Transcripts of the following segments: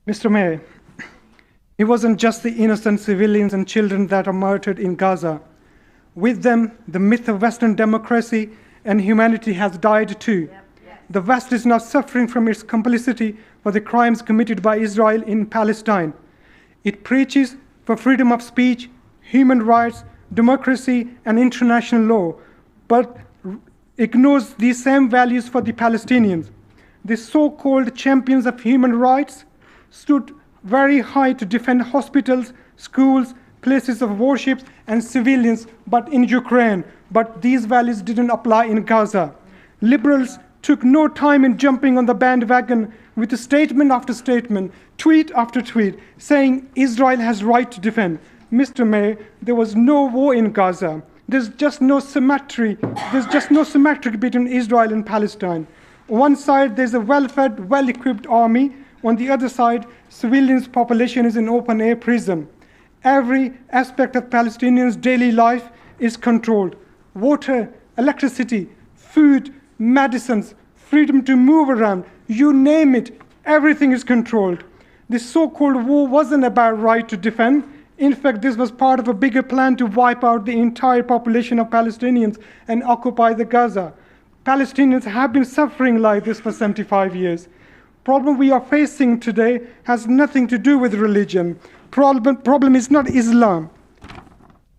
Mr. Mayor, it wasn't just the innocent civilians and children that are martyred in Gaza. With them, the myth of Western democracy and humanity has died too. The West is now suffering from its complicity for the crimes committed by Israel in Palestine. It preaches for freedom of speech, human rights, democracy, and international law, but ignores these same values for the Palestinians. The so-called champions of human rights stood very high to defend hospitals, schools, places of worship, and civilians, but in Ukraine. But these values didn't apply in Gaza. Liberals took no time in jumping on the bandwagon with statement after statement, tweet after tweet, saying Israel has right to defend. Mr. Mayor, there was no war in Gaza. There's just no symmetry. There's just no symmetry between Israel and Palestine. On one side, there's a well-fed, well-equipped army. On the other side, civilians' population is in open-air prison. Every aspect of Palestinians' daily life is controlled. Water, electricity, food, medicines, freedom to move around, you name it, everything is controlled. This so-called war wasn't about right to defend. In fact, this was part of a bigger plan to wipe out the entire population of Palestinians and occupy the Gaza. Palestinians have been suffering like this for 75 years. Problem we are facing today has nothing to do with religion. Problem is not Islam.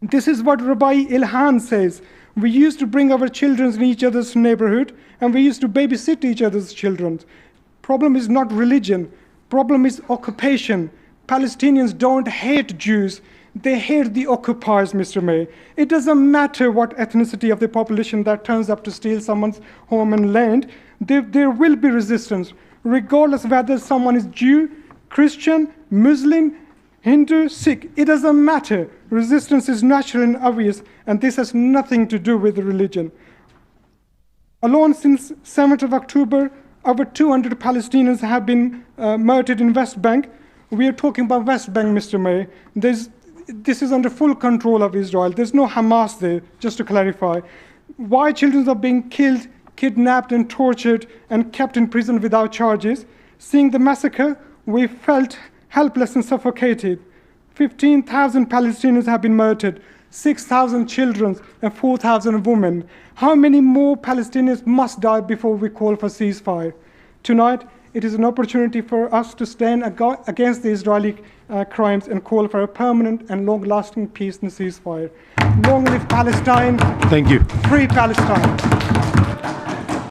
This is what Rabbi Ilhan says. We used to bring our children in each other's neighborhood, and we used to babysit each other's children. Problem is not religion. Problem is occupation. Palestinians don't hate Jews. They hate the occupiers, Mr. Mayor. It doesn't matter what ethnicity of the population that turns up to steal someone's home and land. There will be resistance, regardless whether someone is Jew, Christian, Muslim, Hindu, Sikh. It doesn't matter. Resistance is natural and obvious, and this has nothing to do with religion. Alone since 7th of October, over 200 Palestinians have been murdered in West Bank. We are talking about West Bank, Mr. Mayor. This is under full control of Israel. There's no Hamas there, just to clarify. Why children are being killed, kidnapped, and tortured, and kept in prison without charges? Seeing the massacre, we felt helpless and suffocated. 15,000 Palestinians have been murdered, 6,000 children, and 4,000 women. How many more Palestinians must die before we call for ceasefire? Tonight, it is an opportunity for us to stand against the Israeli crimes and call for a permanent and long-lasting peace and ceasefire. Long live Palestine. Thank you. Free Palestine.